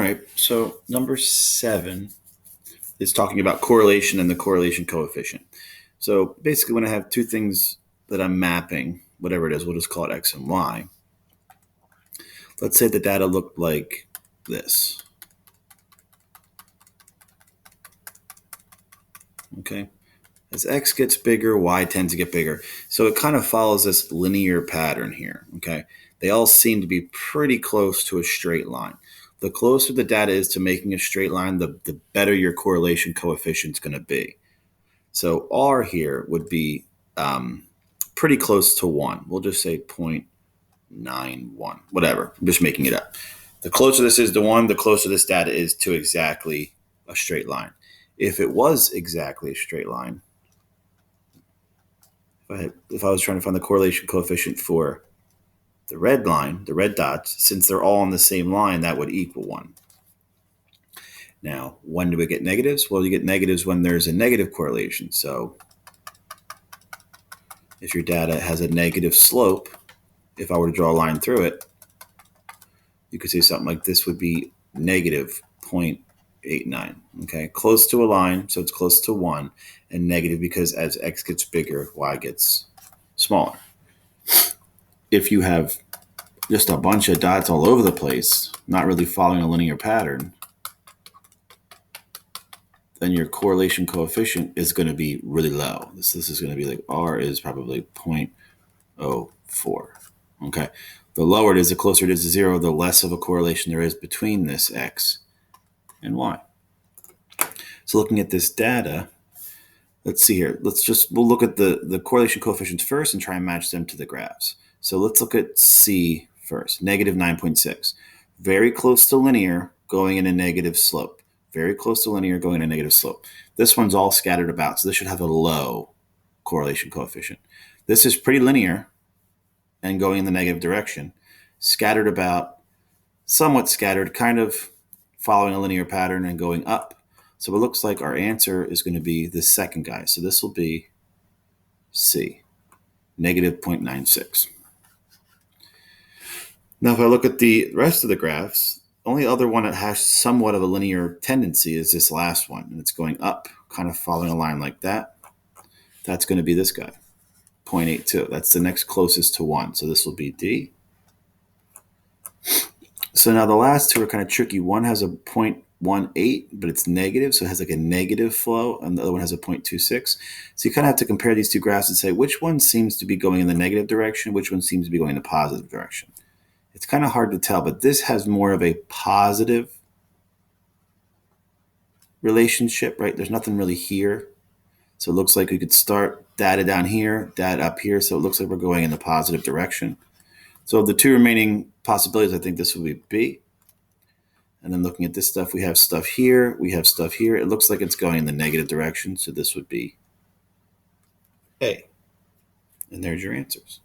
All right, so number 7 is talking about correlation and the correlation coefficient. So basically, when I have two things that I'm mapping, whatever it is, we'll just call it x and y. Let's say the data looked like this. Okay, as x gets bigger, y tends to get bigger. So it kind of follows this linear pattern here. Okay, they all seem to be pretty close to a straight line. The closer the data is to making a straight line, the better your correlation coefficient is going to be. So R here would be pretty close to 1. We'll just say 0.91, whatever. I'm just making it up. The closer this is to 1, the closer this data is to exactly a straight line. If it was exactly a straight line, if I was trying to find the correlation coefficient for the red line, the red dots, since they're all on the same line, that would equal 1. Now, when do we get negatives? Well, you get negatives when there's a negative correlation. So if your data has a negative slope, if I were to draw a line through it, you could say something like this would be negative 0.89. Okay, close to a line, so it's close to 1, and negative because as x gets bigger, y gets smaller. If you have just a bunch of dots all over the place, not really following a linear pattern, then your correlation coefficient is going to be really low. This is going to be like R is probably 0.04. Okay, the lower it is, the closer it is to 0, the less of a correlation there is between this x and y. So looking at this data, let's see here. We'll look at the correlation coefficients first and try and match them to the graphs. So let's look at C first, negative 9.6. Very close to linear, going in a negative slope. Very close to linear, going in a negative slope. This one's all scattered about, so this should have a low correlation coefficient. This is pretty linear and going in the negative direction. Scattered about, somewhat scattered, kind of following a linear pattern and going up. So it looks like our answer is going to be the second guy. So this will be C, negative 0.96. Now, if I look at the rest of the graphs, only other one that has somewhat of a linear tendency is this last one, and it's going up, kind of following a line like that. That's going to be this guy, 0.82. That's the next closest to 1. So this will be D. So now the last two are kind of tricky. One has a 0.18, but it's negative, so it has like a negative flow, and the other one has a 0.26. So you kind of have to compare these two graphs and say which one seems to be going in the negative direction, which one seems to be going in the positive direction. It's kind of hard to tell, but this has more of a positive relationship, right? There's nothing really here. So it looks like we could start data down here, data up here. So it looks like we're going in the positive direction. So the two remaining possibilities, I think this would be B. And then looking at this stuff, we have stuff here, we have stuff here. It looks like it's going in the negative direction. So this would be A. And there's your answers.